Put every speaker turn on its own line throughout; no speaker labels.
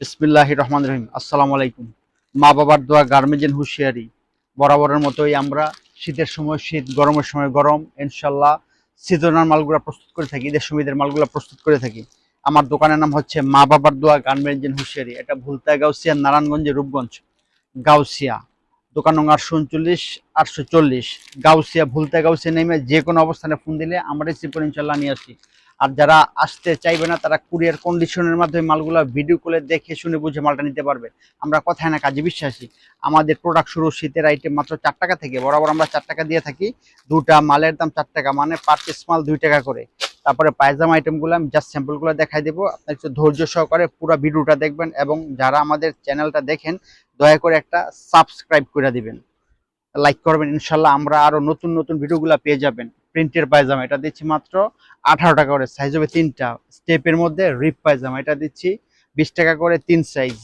বিসমিল্লাহির রহমানির রহিম। আসসালামু আলাইকুম। মা বাবার দোয়া, গার্মেন্টস এন্ড হুঁশিয়ারি। বরাবরের মতোই আমরা শীতের সময় শীত, গরমের সময় গরম, ইনশাল্লাহ সিজনাল মালগুলো প্রস্তুত করে থাকি, ঈদের সময় ঈদের মালগুলো প্রস্তুত করে থাকি। আমার দোকানের নাম হচ্ছে মা বাবার দোয়া, গার্মেন্টস এন্ড হুঁশিয়ারি। এটা ভুলতা গাউসিয়া, নারায়ণগঞ্জে, রূপগঞ্জ গাউসিয়া। দোকান নং 839 840 গাউসিয়া। ভুলতা গাউসিয়া নেমে যে কোনো অবস্থানে ফোন দিলে আমরা রিসিভ করে ইনশাল্লাহ নিয়ে আসি। আর যারা আসতে চাইবে না তারা কুরিয়ার কন্ডিশনের মাধ্যমে মালগুলো ভিডিও কলে দেখে শুনে বুঝে মালটা নিতে পারবে। আমরা কথায় না কাজে বিশ্বাসী। আমাদের প্রোডাক্ট শুরু শীতের আইটেম মাত্র 4 টাকা থেকে, বরাবর আমরা 4 টাকা দিয়ে থাকি। দুটা মালের দাম 4 টাকা, মানে পার পিস মাল 2 টাকা করে। তারপরে পায়জামা আইটেমগুলো আমি জাস্ট স্যাম্পলগুলো দেখাই দেবো, আপনার একটু ধৈর্য সহকারে পুরো ভিডিওটা দেখবেন। এবং যারা আমাদের চ্যানেলটা দেখেন দয়া করে একটা সাবস্ক্রাইব করে দিবেন, লাইক করবেন। ইনশাল্লাহ আমরা আরো নতুন নতুন ভিডিওগুলো পেয়ে যাবেন। প্রিন্টের পায়জামা এটা দিচ্ছি মাত্র 18 টাকা করে, সাইজ হবে 3টা। স্টেপের মধ্যে রিপ পায়জামা এটা দিচ্ছি 20 টাকা করে, 3 সাইজ।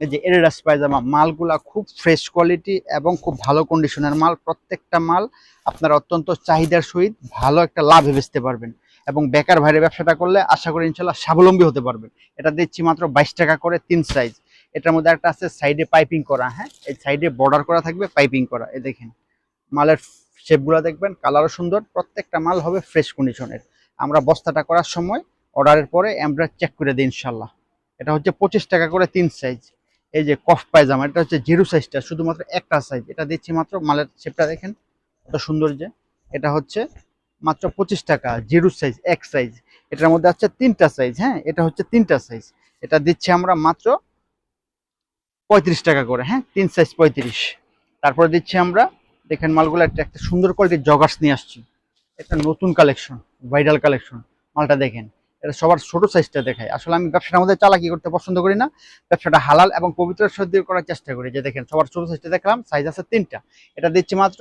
এই যে এডিডাস পায়জামা, মালগুলা খুব ফ্রেশ কোয়ালিটি এবং খুব ভালো কন্ডিশনের মাল। প্রত্যেকটা মাল আপনারা অত্যন্ত চাহিদার সহিত ভালো একটা লাভে বেচতে পারবেন। এবং বেকার ভাইরে ব্যবসাটা করলে আশা করি ইনশাল্লাহ স্বাবলম্বী হতে পারবেন। এটা দিচ্ছি মাত্র 22 টাকা করে, 3 সাইজ। এটার মধ্যে একটা আছে সাইডে পাইপিং করা, হ্যাঁ, এই সাইডে বর্ডার করা থাকবে, পাইপিং করা। এই দেখেন মালের শেপগুলো দেখবেন, কালারও সুন্দর। প্রত্যেকটা মাল হবে ফ্রেশ কন্ডিশনের। আমরা বস্তাটা করার সময় অর্ডারের পরে আমরা চেক করে দিই ইনশাল্লাহ। এটা হচ্ছে 25 টাকা করে, 3 সাইজ। এই যে কফ পায়জামা, এটা হচ্ছে জিরো সাইজটা, শুধুমাত্র একটা সাইজ। এটা দিচ্ছি মাত্র, মালের শেপটা দেখেন কত সুন্দর। যে এটা হচ্ছে মাত্র 25 টাকা, জিরো সাইজ, এক সাইজ। এটার মধ্যে আছে 3টা সাইজ, হ্যাঁ, এটা হচ্ছে 3টা সাইজ। এটা দিচ্ছি আমরা মাত্র 35 টাকা করে, হ্যাঁ, 3 সাইজ 35। তারপরে দিচ্ছি আমরা, দেখেন মালগুলো একটা একটা সুন্দর কোয়ালিটির জগার্স নিয়ে আসছি। এটা নতুন কালেকশন, ভাইরাল কালেকশন। মালটা দেখেন, এটা সবার ছোট সাইজটা দেখায়। আসলে আমি ব্যবসাটার মধ্যে চালাকি করতে পছন্দ করি না, ব্যবসাটা হালাল এবং পবিত্র সদ্য করার চেষ্টা করি। যে দেখেন সবার ছোট সাইজটা দেখলাম, সাইজ আছে 3টা। এটা দিচ্ছি মাত্র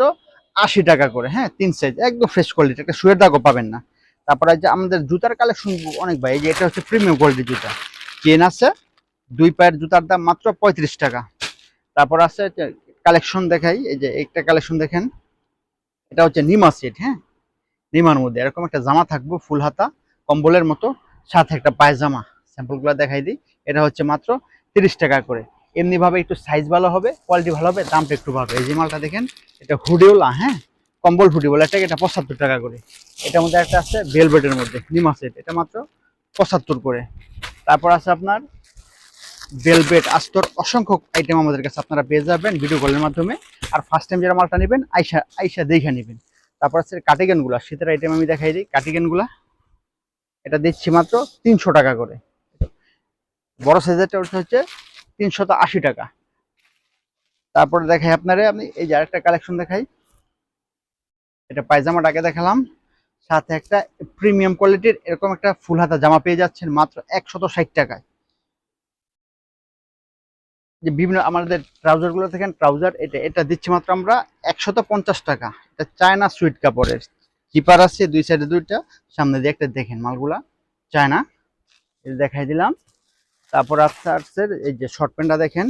80 টাকা করে, হ্যাঁ, 3 সাইজ, একদম ফ্রেশ কোয়ালিটি, একটা শুয়ের দাগও পাবেন না। তারপরে যে আমাদের জুতার কালেকশন অনেক ভাই, এই যে এটা হচ্ছে প্রিমিয়াম কোয়ালিটির জুতা, চেন আছে। 2 পায়ের জুতার দাম মাত্র 35 টাকা। তারপর আছে কালেকশন দেখাই, এই যে একটা কালেকশন দেখেন, এটা হচ্ছে নিমা সেট, হ্যাঁ, নিমার মধ্যে এরকম একটা জামা থাকবো ফুল হাতা, কম্বলের মতো, সাথে একটা পায়জামা। স্যাম্পলগুলো দেখাই দিই। এটা হচ্ছে মাত্র 30 টাকা করে। এমনি ভাবে একটু সাইজ ভালো হবে, কোয়ালিটি ভালো হবে, দামটা একটু বাড়বে। এই যে মালটা দেখেন, এটা হুডিওলা, হ্যাঁ, কম্বল হুডিওলা, এটা 75 টাকা করে। এটার মধ্যে একটা আছে ভেলভেটের মধ্যে নিমা সেট, এটা মাত্র 75 করে। তারপর আছে আপনার ভেলভেট আস্তর, অসংখ্য আইটেম আমাদের কাছে আপনারা পেয়ে যাবেন ভিডিও কলের মাধ্যমে। আর ফার্স্ট টাইম যারা মালটা নেবেন আইসা আইসা দেখে নেবেন। তারপর আছে কার্ডিগানগুলো, শীতের আইটেম আমি দেখাই দিই। কার্ডিগানগুলো এটা দিচ্ছি মাত্র 300 টাকা করে। বড় সাইজেরটা হচ্ছে 380 টাকা। তারপরে দেখাই আপনারে, আমি এই যে আরেকটা কালেকশন দেখাই। এটা পায়জামাটাকে দেখালাম, সাথে একটা প্রিমিয়াম কোয়ালিটির এরকম একটা ফুল হাতা জামা পেয়ে যাচ্ছেন মাত্র 160 টাকায়। যে বিভিন্ন আমাদের ট্রাউজার গুলো দেখেন, ট্রাউজার এটা এটা দিচ্ছি মাত্র আমরা 150 টাকা। এটা চায়না সুইট কাপড়ের, জিপার আছে দুই সাইডে দুইটা, সামনে দিয়ে একটা। দেখেন মালগুলা চায়না, এটা দেখাই দিলাম। তারপর আসছে এই যে শর্ট প্যান্টটা দেখেন,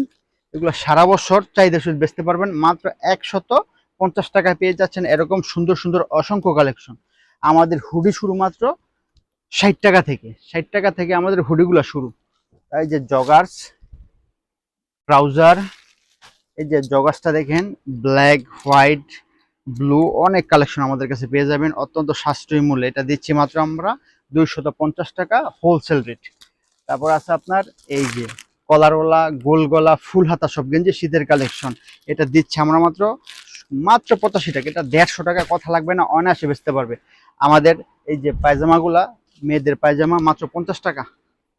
এগুলো সারা বছর চাহিদা সুদ বেচতে পারবেন। মাত্র 150 টাকায় পেয়ে যাচ্ছেন এরকম সুন্দর সুন্দর অসংখ্য কালেকশন। আমাদের হুডি শুরু মাত্র 60 টাকা থেকে, 60 টাকা থেকে আমাদের হুডিগুলো শুরু। এই যে জগার্স, ট্রাউজার, এই যে জগার্সটা দেখেন, ব্ল্যাক, হোয়াইট, ব্লু, অনেক কালেকশন আমাদের কাছে পেয়ে যাবেন অত্যন্ত সাশ্রয়ী মূল্যে। এটা দিচ্ছি মাত্র আমরা 250 টাকা হোলসেল রেট। তারপর আছে আপনার এই যে কলারওয়ালা, গোল গলা, ফুল হাতা সব গেঞ্জি শীতের কালেকশন। এটা দিচ্ছি আমরা মাত্র মাত্র 85 টাকা। এটা 150 টাকা, কথা লাগবে না, অনায়াসে বেচতে পারবে। আমাদের এই যে পায়জামাগুলা, মেয়েদের পায়জামা মাত্র 50 টাকা,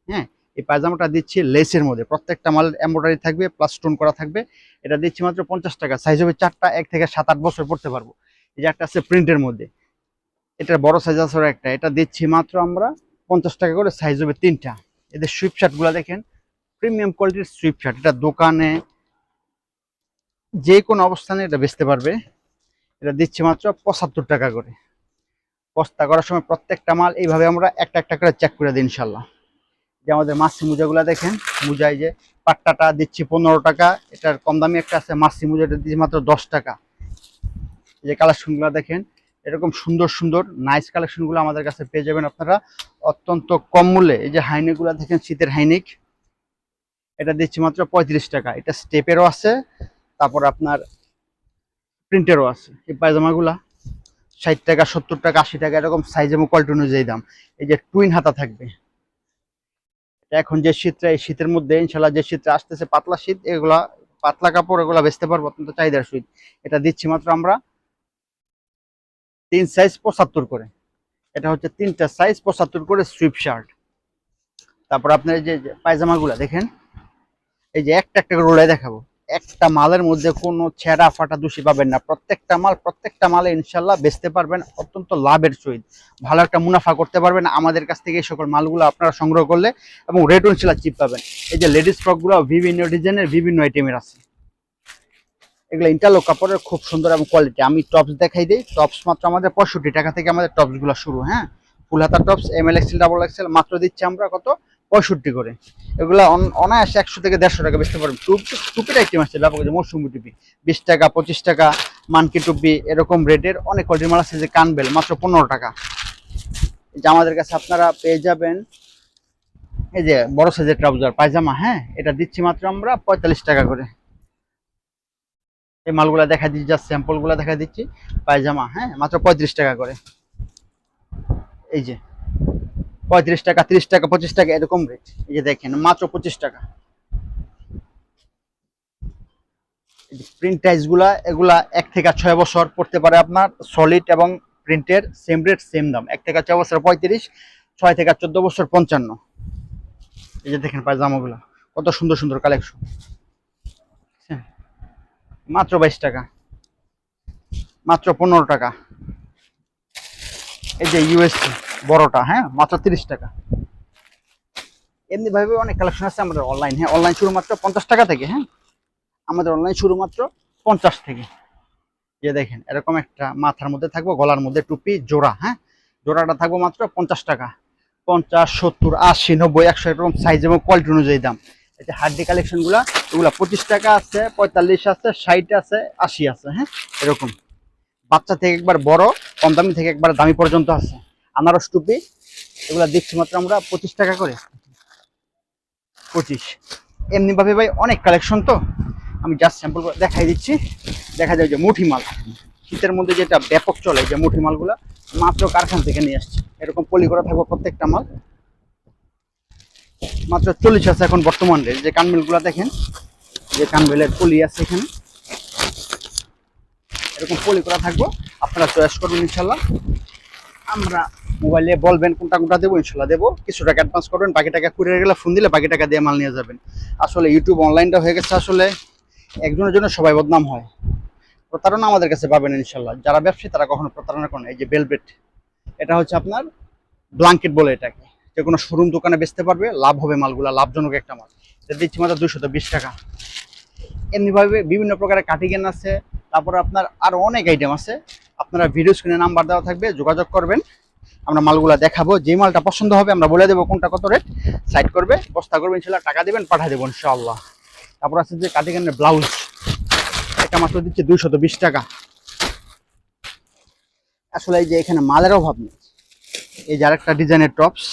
হ্যাঁ। এই পায়জামাটা দিচ্ছি লেসের মধ্যে, প্রত্যেকটা মাল এমব্রয়ডারি থাকবে, প্লাস স্টোন করা থাকবে। এটা দিচ্ছি মাত্র 50 টাকা, সাইজ হবে 4টা, 1 থেকে 7-8 বছর পড়তে পারবো। এই যে একটা আছে প্রিন্টের মধ্যে, এটার বড় সাইজ আছে একটা, এটা দিচ্ছি মাত্র আমরা 50 টাকা করে, সাইজ হবে 3টা। এদের সুইপ শার্ট গুলা দেখেন, প্রিমিয়াম কোয়ালিটির সুইপ শার্ট, এটা দোকানে যে কোনো অবস্থানে এটা বেচতে পারবে। এটা দিচ্ছি মাত্র 75 টাকা করে। বস্তা করার সময় প্রত্যেকটা মাল এইভাবে আমরা একটা একটা করে চেক করে দিই ইনশাল্লাহ। যে আমাদের মাসি মোজাগুলো দেখেন, মোজায় যে পাট্টাটা দিচ্ছি 15 টাকা। এটার কম দামি একটা আছে মাসি মোজা, এটা দিচ্ছি মাত্র 10 টাকা। এই যে কালেকশনগুলো দেখেন, এরকম সুন্দর সুন্দর নাইস কালেকশনগুলো আমাদের কাছে পেয়ে যাবেন আপনারা অত্যন্ত কম মূল্যে। এই যে হাইনেকগুলো দেখেন, শীতের হাইনেক, এটা দিচ্ছি মাত্র 35 টাকা। এটা স্টেপেরও আছে, তারপর আপনার প্রিন্টেরও আছে। এই পায়জামাগুলা 60 টাকা, 70 টাকা, 80 টাকা, এরকম সাইজ এবং কোয়ালিটি অনুযায়ী দাম। এই যে টুইন হাতা থাকবে, এখন যে শীতটা, এই শীতের মধ্যে ইনশাল্লাহ যে শীতটা আসতেছে, পাতলা শীত, এগুলা পাতলা কাপড়, এগুলা বেচতে পারবো অত্যন্ত চাহিদার শীত। এটা দিচ্ছি মাত্র আমরা 3 সাইজ 75 করে। এটা হচ্ছে 3টা সাইজ 75 করে স্ট্রিপ শার্ট। তারপর আপনার এই যে পায়জামাগুলা দেখেন, এই যে একটা একটা করে রোলাই দেখাবো। একটা মালের মধ্যে কোনো ছেঁড়া ফাটা দোষী পাবেন না। প্রত্যেকটা মালে ইনশাল্লাহ বেচতে পারবেন অত্যন্ত লাভের সহিত, ভালো একটা মুনাফা করতে পারবেন আমাদের কাছ থেকে। এই সকল মালগুলো আপনারা সংগ্রহ করলে, এবং রেট ইনশাল্লাহ চিপ পাবেন। এই যে লেডিস ফ্রকগুলো বিভিন্ন ডিজাইনের, বিভিন্ন আইটেমের আছে। এগুলো ইন্টারলক কাপড়ের, খুব সুন্দর এবং কোয়ালিটি। আমি টপস দেখাই দিই। টপস মাত্র আমাদের 65 টাকা থেকে আমাদের টপসগুলো শুরু। হ্যাঁ, ফুল হাতা tops ML XL double XL মাত্র দিচ্ছি আমরা কত, 65 করে। এগুলো অনায়াসে 100 থেকে 150 টাকা বেচতে পারবেন। টুপির আইটেম আছে ব্যাপক, যে মৌসুমি টুপি 20 টাকা, 25 টাকা, মানকি টুপি, এরকম রেটের অনেক কোয়ালিটির মাল আছে। যে কানবেল মাত্র 15 টাকা। এই যে আমাদের কাছে আপনারা পেয়ে যাবেন এই যে বড় সাইজের ট্রাউজার পায়জামা। হ্যাঁ, এটা দিচ্ছি মাত্র আমরা 45 টাকা করে। এই মালগুলা দেখা দিচ্ছি, জাস্ট স্যাম্পল গুলা দেখা দিচ্ছি। পায়জামা, হ্যাঁ, মাত্র 35 টাকা করে। এই যে 35 টাকা, 30 টাকা, 25 টাকা, এরকম রেট। এই যে দেখেন মাত্র 25 টাকা। প্রিন্ট টাইস গুলা, এগুলা 1 থেকে 6 বছর পড়তে পারে আপনার। সলিড এবং প্রিন্টের সেম রেট সেম দাম। 1 থেকে 6 বছর 35, 6 থেকে 14 বছর 55। এই যে দেখেন পায়জামাগুলা কত সুন্দর সুন্দর কালেকশন। মাত্র 22 টাকা, মাত্র 15 টাকা। এই যে ইউএসসি বড়টা, হ্যাঁ, মাত্র 30 টাকা। এমনি ভাবে অনেক কালেকশন আছে আমাদের অনলাইন। হ্যাঁ, অনলাইন শুরু মাত্র 50 টাকা থেকে। হ্যাঁ, আমাদের অনলাইন শুরু মাত্র 50 থেকে। যে দেখেন এরকম একটা মাথার মধ্যে থাকবো, গলার মধ্যে টুপি জোড়া। হ্যাঁ, জোড়াটা থাকবো মাত্র 50 টাকা। 50, 70, 80, 90, 100 এরকম সাইজ এবং কোয়ালিটি অনুযায়ী দাম। এই যে হার্ডি কালেকশন গুলা, এগুলা 25 টাকা আছে, 45 আছে, 60 আছে, 80 আছে। হ্যাঁ, এরকম বাচ্চা থেকে একবার বড়, কম দামি থেকে একবার দামি পর্যন্ত আছে। আনারস টুপি, এগুলা দিচ্ছি মাত্র আমরা 25 টাকা করে। 25। এমনি ভাবে ভাই অনেক কালেকশন, তো আমি জাস্ট স্যাম্পল দেখাই দিচ্ছি। দেখা যায় যে মুঠি মাল, শীতের মধ্যে যেটা ব্যাপক চলে, যে মুঠি মালগুলা মাত্র কারখানা থেকে নিয়ে আসছে। এরকম পলি করা থাকবে প্রত্যেকটা মাল। মাত্র 40 আছে এখন বর্তমান রেট। যে কানবেলগুলা দেখেন, যে কানবেলের পলি আছে এখানে, এরকম পলি করা থাকবো। আপনারা চয়েস করবেন ইনশাল্লাহ। আমরা মোবাইলে বলবেন কোনটা কোনটা দেবো, ইনশাল্লাহ দেবো। কিছু টাকা অ্যাডভান্স করবেন, বাকি টাকা কুরিয়ার গেলে ফোন দিলে বাকি টাকা দিয়ে মাল নিয়ে যাবেন। আসলে ইউটিউব অনলাইনটা হয়ে গেছে, আসলে একজনের জন্য সবাই বদনাম হয়। প্রতারণা আমাদের কাছে পাবেন ইনশাল্লাহ। যারা ব্যবসায়ী তারা কখনো প্রতারণা করেন। এই যে বেলভেট, এটা হচ্ছে আপনার ব্ল্যাঙ্কেট বলে এটাকে, যে কোনো শোরুম দোকানে বেচতে পারবে, লাভ হবে, মালগুলা লাভজনক একটা মাল। এটা দিচ্ছি মাত্র 220 টাকা। এমনিভাবে বিভিন্ন প্রকারের কাটিগেন আছে, তারপরে আপনার আরো অনেক আইটেম আছে। আপনারা ভিডিও স্ক্রিনে নাম্বার দেওয়া থাকবে, যোগাযোগ করবেন। আমরা মালগুলা দেখাবো, যে মালটা পছন্দ হবে আমরা বলে দেবো কোনটা কত রেট। সাইড করবে, বস্তা করবে, ইনশাল্লাহ টাকা দেবেন, পাঠিয়ে দেবো ইনশাআল্লাহ। তারপর আছে যে কাটিগেনের ব্লাউজ, এটা মাত্র দিচ্ছে 220 টাকা। আসলে এই যে এখানে মালের অভাব নেই। এই যে আরেকটা ডিজাইনের টপস,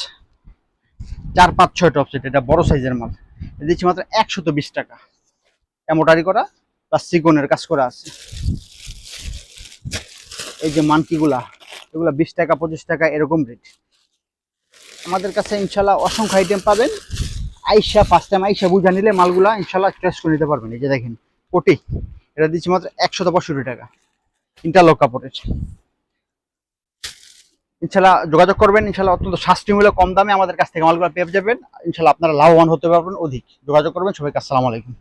4, 5, 6 টপস, এটা বড় সাইজের মাল। দিচ্ছি মাত্র 120 টাকা। এমব্রয়ডারি করা প্লাস সিকোনের কাজ করা আছে। এই যে মানকিগুলা, এগুলা 20 টাকা, 25 টাকা, এরকম রেট। আমাদের কাছে ইনশাল্লাহ অসংখ্য আইটেম পাবেন। আইসা ফার্স্ট টাইম আইসা বুঝা নিলে মালগুলা ইনশাল্লাহ টেস্ট করে নিতে পারবেন। এই যে দেখেন কোটি, এটা দিচ্ছি মাত্র 165 টাকা। ইন্টারলক কাপড়ের। ইনশাল্লাহ যোগাযোগ করবেন, ইনশাল্লাহ অত্যন্ত শাস্তিমূল্য কম দামে আমাদের কাছ থেকে মালগুলো পেয়ে যাবেন। ইনশাল্লাহ আপনারা লাভবান হতে পারবেন অধিক। যোগাযোগ করবেন। সবাইকে আসসালামু আলাইকুম।